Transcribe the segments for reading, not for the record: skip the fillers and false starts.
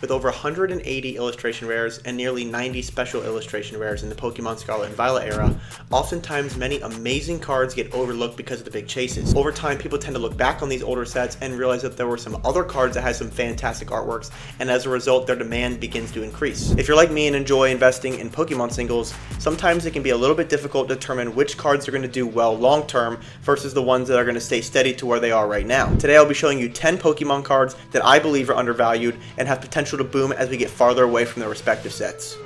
With over 180 illustration rares and nearly 90 special illustration rares in the Pokemon Scarlet and Violet era, oftentimes many amazing cards get overlooked because of the big chases. Over time, people tend to look back on these older sets and realize that there were some other cards that had some fantastic artworks, and as a result, their demand begins to increase. If you're like me and enjoy investing in Pokemon singles, sometimes it can be a little bit difficult to determine which cards are going to do well long term versus the ones that are going to stay steady to where they are right now. Today, I'll be showing you 10 Pokemon cards that I believe are undervalued and have potential to boom as we get farther away from their respective sets.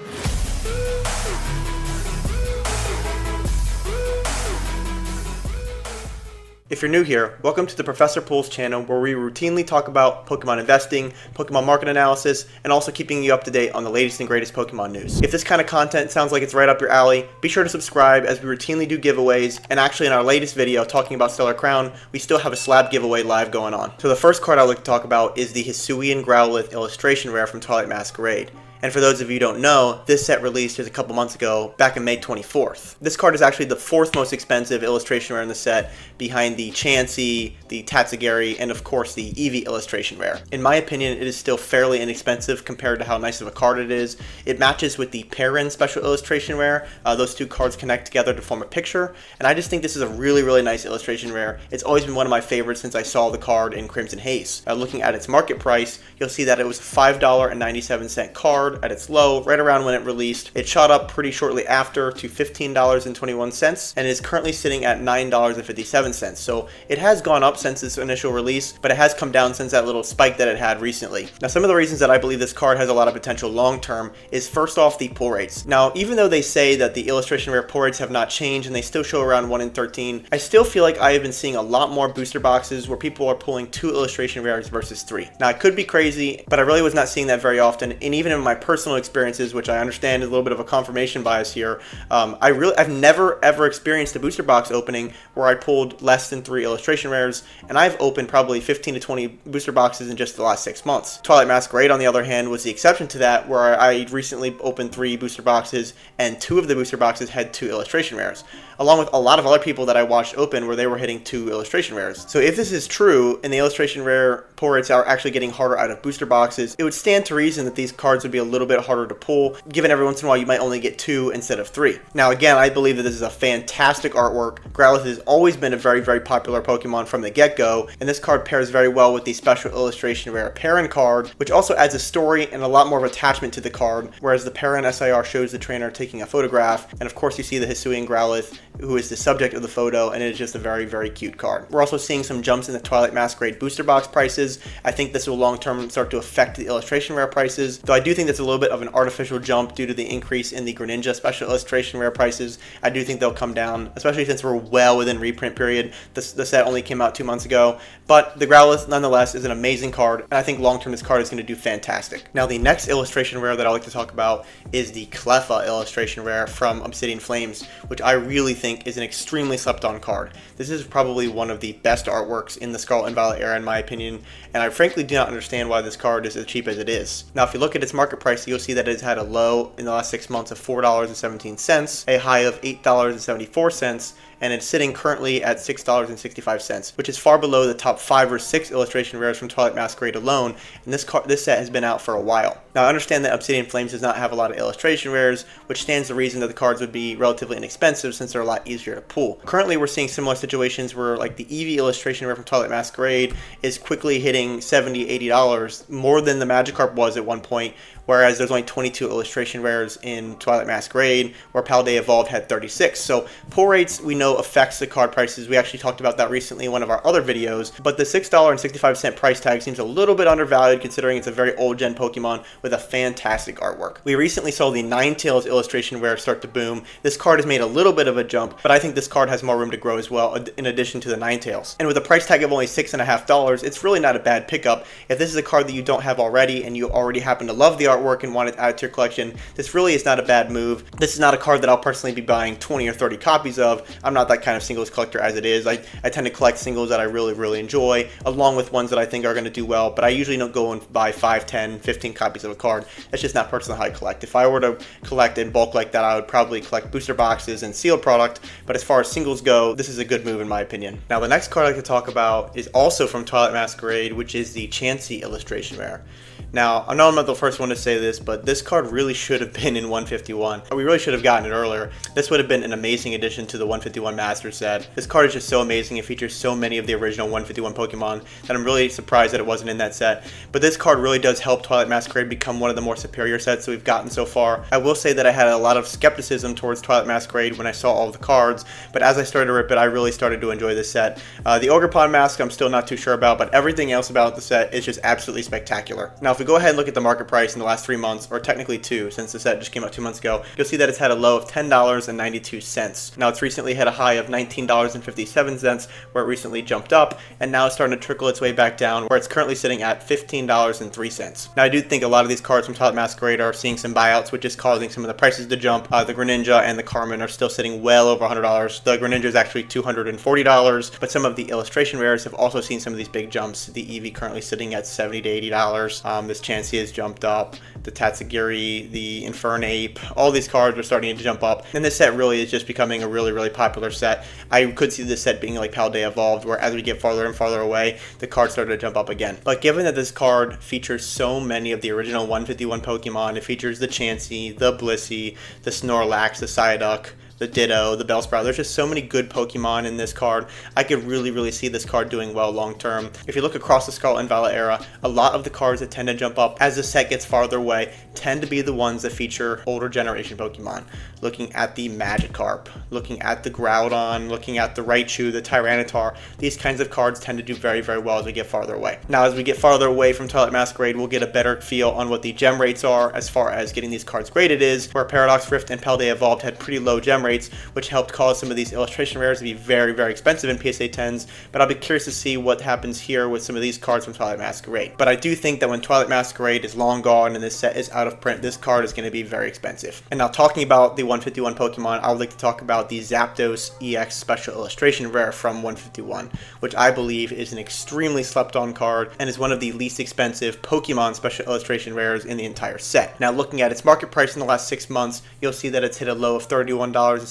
If you're new here, welcome to the Professor Pools channel, where we routinely talk about Pokemon investing, Pokemon market analysis, and also keeping you up to date on the latest and greatest Pokemon news. If this kind of content sounds like it's right up your alley, be sure to subscribe, as we routinely do giveaways, and actually in our latest video talking about Stellar Crown, we still have a slab giveaway live going on. So the first card I'd like to talk about is the Hisuian Growlithe illustration rare from Twilight Masquerade. And for those of you who don't know, this set released just a couple months ago, back in May 24th. This card is actually the fourth most expensive illustration rare in the set, behind the Chansey, the Tatsugiri, and of course the Eevee illustration rare. In my opinion, it is still fairly inexpensive compared to how nice of a card it is. It matches with the Perrin special illustration rare. Those two cards connect together to form a picture, and I just think this is a really nice illustration rare. It's always been one of my favorites since I saw the card in Crimson Haze. Looking at its market price, you'll see that it was a $5.97 card at its low, right around when it released. It shot up pretty shortly after to $15.21 and is currently sitting at $9.57. So it has gone up since its initial release, but it has come down since that little spike that it had recently. Now, some of the reasons that I believe this card has a lot of potential long term is first off the pull rates. Now, even though they say that the illustration rare pull rates have not changed and they still show around 1 in 13, I still feel like I have been seeing a lot more booster boxes where people are pulling 2 illustration rares versus 3. Now, I could be crazy, but I really was not seeing that very often, and even in my personal experiences, which I understand is a little bit of a confirmation bias here, I've never ever experienced a booster box opening where I pulled less than 3 illustration rares, and I've opened probably 15 to 20 booster boxes in just the last 6 months. Twilight Masquerade, on the other hand, was the exception to that, where I recently opened 3 booster boxes, and 2 of the booster boxes had 2 illustration rares, along with a lot of other people that I watched open where they were hitting 2 illustration rares. So if this is true, and the illustration rare pull rates are actually getting harder out of booster boxes, it would stand to reason that these cards would be a little bit harder to pull, given every once in a while you might only get 2 instead of 3. Now again, I believe that this is a fantastic artwork. Growlithe has always been a very popular Pokemon from the get-go, and this card pairs very well with the special illustration rare Perrin card, which also adds a story and a lot more of attachment to the card, whereas the Perrin SIR shows the trainer taking a photograph, and of course you see the Hisuian Growlithe, who is the subject of the photo, and it is just a very cute card. We're also seeing some jumps in the Twilight Masquerade booster box prices. I think this will long term start to affect the illustration rare prices, though I do think that's a little bit of an artificial jump due to the increase in the Greninja special illustration rare prices. I do think they'll come down, especially since we're well within reprint period. The set only came out 2 months ago, but the Growlithe nonetheless is an amazing card, and I think long term this card is going to do fantastic. Now, the next illustration rare that I like to talk about is the Cleffa illustration rare from Obsidian Flames, which I really think is an extremely slept on card. This is probably one of the best artworks in the Scarlet and Violet era in my opinion, and I frankly do not understand why this card is as cheap as it is. Now, if you look at its market price, you'll see that it's had a low in the last 6 months of $4.17, a high of $8.74, and it's sitting currently at $6.65, which is far below the top 5 or 6 illustration rares from Twilight Masquerade alone, and this set has been out for a while. Now, I understand that Obsidian Flames does not have a lot of illustration rares, which stands to reason that the cards would be relatively inexpensive since they're a lot easier to pull. Currently, we're seeing similar situations where, like, the Eevee illustration rare from Twilight Masquerade is quickly hitting $70, $80, more than the Magikarp was at one point, whereas there's only 22 illustration rares in Twilight Masquerade, where Paldea Evolved had 36. So pull rates, we know, affects the card prices. We actually talked about that recently in one of our other videos, but the $6.65 price tag seems a little bit undervalued considering it's a very old gen Pokemon with a fantastic artwork. We recently saw the Ninetales illustration rare start to boom. This card has made a little bit of a jump, but I think this card has more room to grow as well, in addition to the Ninetales. And with a price tag of only $6.50, it's really not a bad pickup. If this is a card that you don't have already and you already happen to love the artwork and want it added to your collection, this really is not a bad move. This is not a card that I'll personally be buying 20 or 30 copies of. I'm not that kind of singles collector as it is. I tend to collect singles that I really enjoy, along with ones that I think are going to do well, but I usually don't go and buy 5, 10, 15 copies of a card. That's just not personally how I collect. If I were to collect in bulk like that, I would probably collect booster boxes and sealed product, but as far as singles go, this is a good move in my opinion. Now, the next card I'd like to talk about is also from Twilight Masquerade, which is the Chansey illustration rare. Now, I know I'm not the first one to say this, but this card really should have been in 151. We really should have gotten it earlier. This would have been an amazing addition to the 151 Master set. This card is just so amazing. It features so many of the original 151 Pokemon that I'm really surprised that it wasn't in that set. But this card really does help Twilight Masquerade become one of the more superior sets that we've gotten so far. I will say that I had a lot of skepticism towards Twilight Masquerade when I saw all of the cards, but as I started to rip it, I really started to enjoy this set. The Ogerpon mask I'm still not too sure about, but everything else about the set is just absolutely spectacular. Now, if we go ahead and look at the market price in the last 3 months, or technically 2, since the set just came out 2 months ago, you'll see that it's had a low of $10.92. Now, it's recently hit a high of $19.57, where it recently jumped up, and now it's starting to trickle its way back down, where it's currently sitting at $15.03. Now, I do think a lot of these cards from Twilight Masquerade are seeing some buyouts, which is causing some of the prices to jump. The Greninja and the Carmen are still sitting well over $100. The Greninja is actually $240, but some of the illustration rares have also seen some of these big jumps. The Eevee currently sitting at $70 to $80. This Chansey has jumped up. The Tatsugiri, the Infernape, all these cards are starting to jump up. And this set really is just becoming a really popular set. I could see this set being like Paldea Evolved, where as we get farther and farther away, the cards started to jump up again. But given that this card features so many of the original 151 Pokemon, it features the Chansey, the Blissey, the Snorlax, the Psyduck, the Ditto, the Bellsprout. There's just so many good Pokemon in this card. I could really see this card doing well long term. If you look across the Scarlet and Violet era, a lot of the cards that tend to jump up as the set gets farther away tend to be the ones that feature older generation Pokemon. Looking at the Magikarp, looking at the Groudon, looking at the Raichu, the Tyranitar, these kinds of cards tend to do very well as we get farther away. Now, as we get farther away from Twilight Masquerade, we'll get a better feel on what the gem rates are as far as getting these cards graded is, where Paradox Rift and Paldea Evolved had pretty low gem rates, which helped cause some of these illustration rares to be very expensive in PSA 10s, but I'll be curious to see what happens here with some of these cards from Twilight Masquerade. But I do think that when Twilight Masquerade is long gone and this set is out of print, this card is going to be very expensive. And now, talking about the 151 Pokemon, I would like to talk about the Zapdos EX Special Illustration Rare from 151, which I believe is an extremely slept on card and is one of the least expensive Pokemon Special Illustration Rares in the entire set. Now, looking at its market price in the last 6 months, you'll see that it's hit a low of $31.71.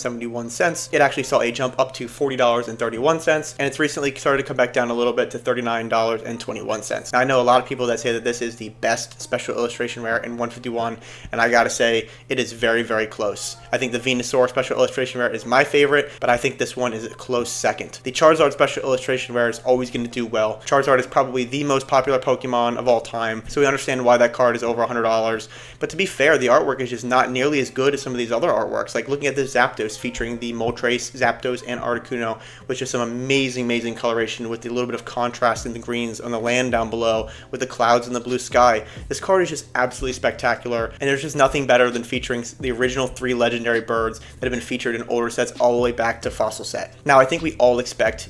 It actually saw a jump up to $40.31, and it's recently started to come back down a little bit to $39.21. Now, I know a lot of people that say that this is the best special illustration rare in 151, and I gotta say, it is very close. I think the Venusaur special illustration rare is my favorite, but I think this one is a close second. The Charizard special illustration rare is always going to do well. Charizard is probably the most popular Pokemon of all time, so we understand why that card is over $100. But to be fair, the artwork is just not nearly as good as some of these other artworks. Like looking at this Zapdos featuring the Moltres, Zapdos, and Articuno, which is some amazing coloration with a little bit of contrast in the greens on the land down below with the clouds and the blue sky. This card is just absolutely spectacular, and there's just nothing better than featuring the original 3 legendary birds that have been featured in older sets all the way back to Fossil Set. Now, I think we all expect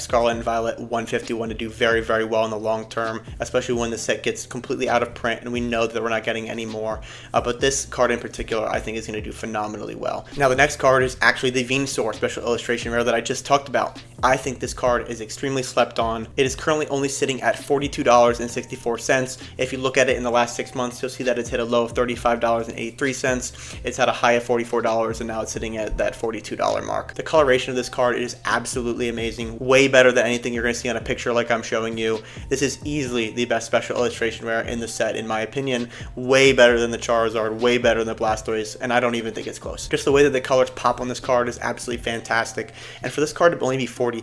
Scarlet and Violet 151 to do very well in the long term, especially when the set gets completely out of print and we know that we're not getting any more. But this card in particular, I think, is going to do phenomenally well. Now, the next card is actually the Venusaur special illustration rare that I just talked about. I think this card is extremely slept on. It is currently only sitting at $42.64. If you look at it in the last 6 months, you'll see that it's hit a low of $35.83. It's had a high of $44, and now it's sitting at that $42 mark. The coloration of this card is absolutely amazing, way better than anything you're going to see on a picture like I'm showing you. This is easily the best special illustration rare in the set, in my opinion. Way better than the Charizard, way better than the Blastoise, and I don't even think it's close. Just the way that the colors pop on this card is absolutely fantastic, and for this card to only be $42,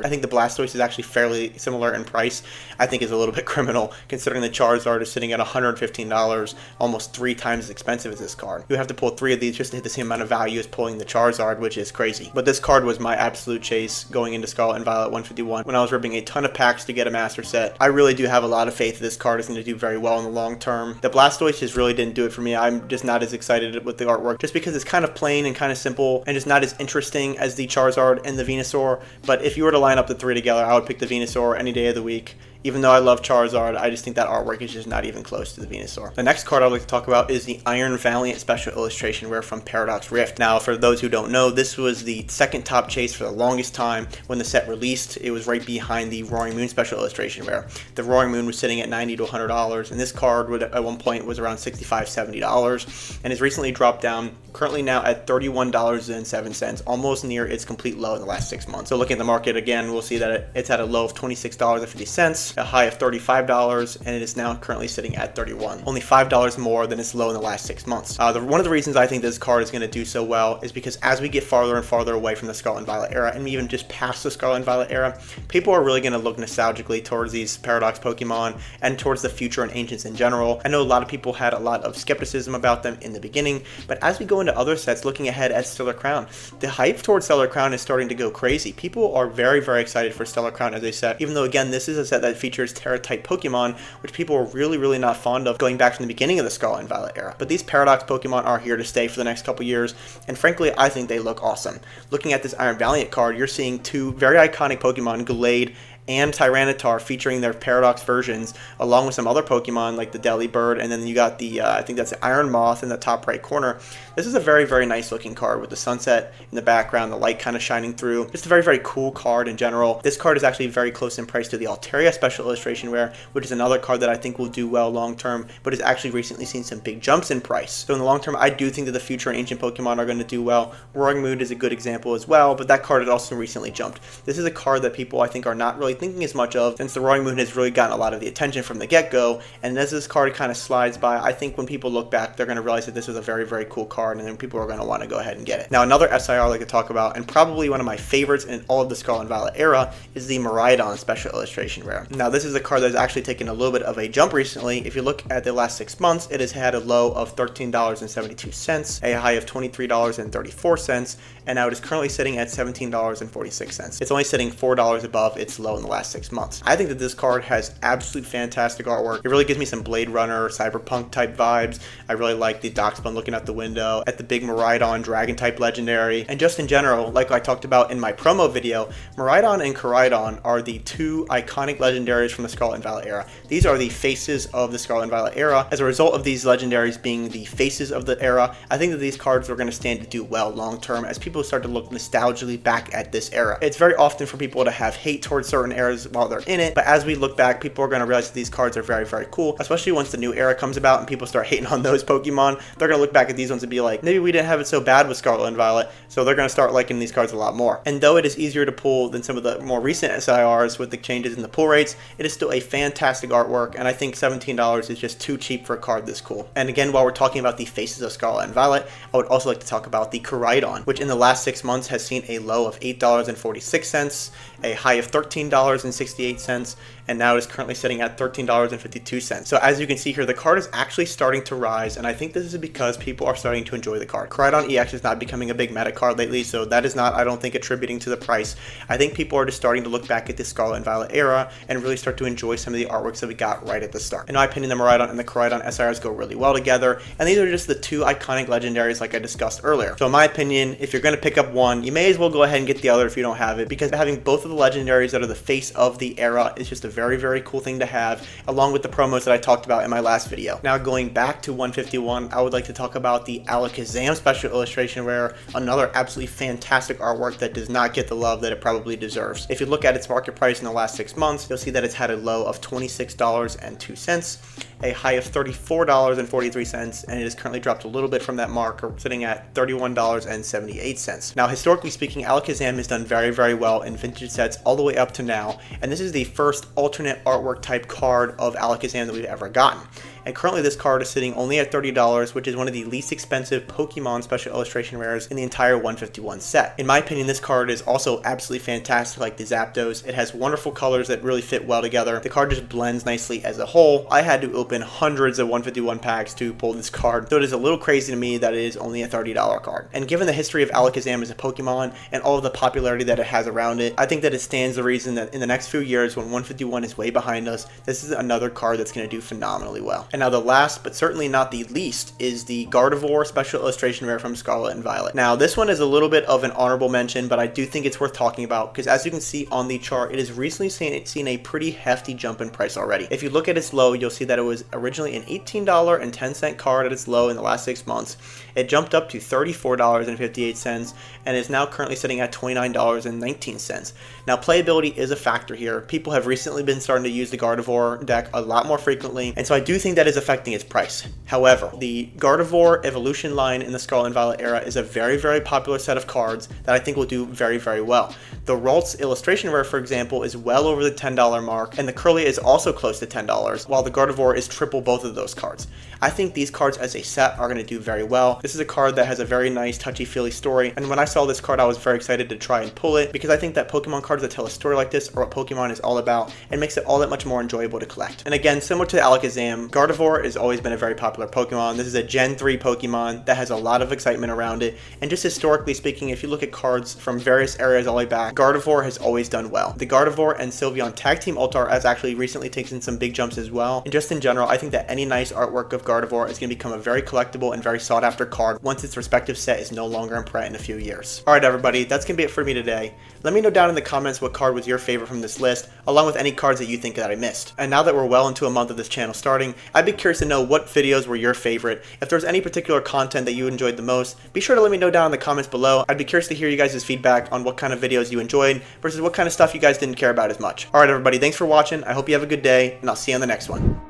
I think the Blastoise is actually fairly similar in price. I think is a little bit criminal, considering the Charizard is sitting at $115, almost 3 times as expensive as this card. You have to pull 3 of these just to hit the same amount of value as pulling the Charizard, which is crazy. But this card was my absolute chase going into Scarlet and Violet 151 when I was ripping a ton of packs to get a master set. I really do have a lot of faith that this card is going to do very well in the long term. The Blastoise just really didn't do it for me. I'm just not as excited with the artwork just because it's kind of plain and kind of simple and just not as interesting as the Charizard and the Venusaur. But if you were to line up the 3 together, I would pick the Venusaur any day of the week. Even though I love Charizard, I just think that artwork is just not even close to the Venusaur. The next card I'd like to talk about is the Iron Valiant Special Illustration Rare from Paradox Rift. Now, for those who don't know, this was the second top chase for the longest time when the set released. It was right behind the Roaring Moon Special Illustration Rare. The Roaring Moon was sitting at $90 to $100, and this card would, at one point was around $65, $70, and has recently dropped down, currently now at $31.07, almost near its complete low in the last 6 months. So looking at the market again, we'll see that it's at a low of $26.50. $30, a high of $35, and it is now currently sitting at $31. Only $5 more than its low in the last 6 months. One of the reasons I think this card is going to do so well is because as we get farther and farther away from the Scarlet and Violet era, and even just past the Scarlet and Violet era, people are really going to look nostalgically towards these Paradox Pokemon and towards the future and ancients in general. I know a lot of people had a lot of skepticism about them in the beginning, but as we go into other sets, looking ahead at Stellar Crown, the hype towards Stellar Crown is starting to go crazy. People are very, very excited for Stellar Crown as a set, even though again, this is a set that features Terra-type Pokemon, which people are really, really not fond of going back from the beginning of the Scarlet and Violet era. But these Paradox Pokemon are here to stay for the next couple years, and frankly, I think they look awesome. Looking at this Iron Valiant card, you're seeing two very iconic Pokemon, Gallade and Tyranitar, featuring their Paradox versions, along with some other Pokemon like the Delibird, and then you got the, I think that's the Iron Moth in the top right corner. This is a very, very nice looking card with the sunset in the background, the light kind of shining through. Just a very, very cool card in general. This card is actually very close in price to the Altaria Special Illustration Rare, which is another card that I think will do well long term, but has actually recently seen some big jumps in price. So in the long term, I do think that the future and ancient Pokemon are going to do well. Roaring Moon is a good example as well, but that card has also recently jumped. This is a card that people I think are not really thinking as much of, since the Roaring Moon has really gotten a lot of the attention from the get-go, and as this card kind of slides by, I think when people look back, they're going to realize that this was a very, very cool card, and then people are going to want to go ahead and get it. Now, another SIR I'd like to talk about, and probably one of my favorites in all of the Scarlet and Violet era, is the Miraidon Special Illustration Rare. Now, this is a card that has actually taken a little bit of a jump recently. If you look at the last 6 months, it has had a low of $13.72, a high of $23.34, and now it is currently sitting at $17.46. It's only sitting $4 above its low in the last 6 months. I think that this card has absolute fantastic artwork. It really gives me some Blade Runner, Cyberpunk type vibes. I really like the Doxbun looking out the window, at the big Miraidon Dragon type legendary, and just in general, like I talked about in my promo video, Miraidon and Koraidon are the two iconic legendaries from the Scarlet and Violet era. These are the faces of the Scarlet and Violet era. As a result of these legendaries being the faces of the era, I think that these cards are going to stand to do well long term as people start to look nostalgically back at this era. It's very often for people to have hate towards certain eras while they're in it, but as we look back, people are going to realize that these cards are very, very cool, especially once the new era comes about and people start hating on those Pokemon. They're going to look back at these ones and be like, maybe we didn't have it so bad with Scarlet and Violet, so they're going to start liking these cards a lot more. And though it is easier to pull than some of the more recent SIRs with the changes in the pull rates, it is still a fantastic artwork, and I think $17 is just too cheap for a card this cool. And again, while we're talking about the faces of Scarlet and Violet, I would also like to talk about the Koraidon, which in the last 6 months has seen a low of $8.46, a high of $13.68, and now it is currently sitting at $13.52. So as you can see here, the card is actually starting to rise, and I think this is because people are starting to enjoy the card. Koraidon EX is not becoming a big meta card lately, so that is not, I don't think, attributing to the price. I think people are just starting to look back at the Scarlet and Violet era and really start to enjoy some of the artworks that we got right at the start. In my opinion, the Miraidon and the Koraidon SIRs go really well together, and these are just the two iconic legendaries like I discussed earlier. So in my opinion, if you're going to pick up one, you may as well go ahead and get the other if you don't have it, because having both of the legendaries that are the face of the era is just a very, very cool thing to have, along with the promos that I talked about in my last video. Now going back to 151, I would like to talk about the Alakazam Special Illustration Rare, another absolutely fantastic artwork that does not get the love that it probably deserves. If you look at its market price in the last 6 months, you'll see that it's had a low of $26.02, a high of $34.43, and it has currently dropped a little bit from that mark, sitting at $31.78. Now, historically speaking, Alakazam has done very, very well in vintage sets all the way up to now, and this is the first alternate artwork type card of Alakazam that we've ever gotten. And currently this card is sitting only at $30, which is one of the least expensive Pokemon Special Illustration Rares in the entire 151 set. In my opinion, this card is also absolutely fantastic like the Zapdos. It has wonderful colors that really fit well together. The card just blends nicely as a whole. I had to open hundreds of 151 packs to pull this card, so it is a little crazy to me that it is only a $30 card. And given the history of Alakazam as a Pokemon and all of the popularity that it has around it, I think that it stands the reason that in the next few years, when 151 is way behind us, this is another card that's going to do phenomenally well. And now the last, but certainly not the least, is the Gardevoir Special Illustration Rare from Scarlet and Violet. Now, this one is a little bit of an honorable mention, but I do think it's worth talking about because as you can see on the chart, it has recently seen a pretty hefty jump in price already. If you look at its low, you'll see that it was originally an $18.10 card at its low in the last 6 months. It jumped up to $34.58 and is now currently sitting at $29.19. Now, playability is a factor here. People have recently been starting to use the Gardevoir deck a lot more frequently, and so I do think that is affecting its price. However, the Gardevoir Evolution line in the Scarlet and Violet era is a very, very popular set of cards that I think will do very, very well. The Ralts illustration rare, for example, is well over the $10 mark, and the Curly is also close to $10, while the Gardevoir is triple both of those cards. I think these cards as a set are going to do very well. This is a card that has a very nice touchy-feely story, and when I saw this card I was very excited to try and pull it, because I think that Pokemon cards that tell a story like this are what Pokemon is all about, and makes it all that much more enjoyable to collect. And again, similar to the Alakazam, Gardevoir has always been a very popular Pokemon. This is a Gen 3 Pokemon that has a lot of excitement around it, and just historically speaking, if you look at cards from various eras all the way back, Gardevoir has always done well. The Gardevoir and Sylveon Tag Team Altar has actually recently taken some big jumps as well, and just in general, I think that any nice artwork of Gardevoir is going to become a very collectible and very sought after card once its respective set is no longer in print in a few years. Alright everybody, that's going to be it for me today. Let me know down in the comments what card was your favorite from this list, along with any cards that you think that I missed. And now that we're well into a month of this channel starting, I'd be curious to know what videos were your favorite. If there's any particular content that you enjoyed the most, be sure to let me know down in the comments below. I'd be curious to hear you guys' feedback on what kind of videos you enjoyed versus what kind of stuff you guys didn't care about as much. Alright everybody, thanks for watching, I hope you have a good day, and I'll see you on the next one.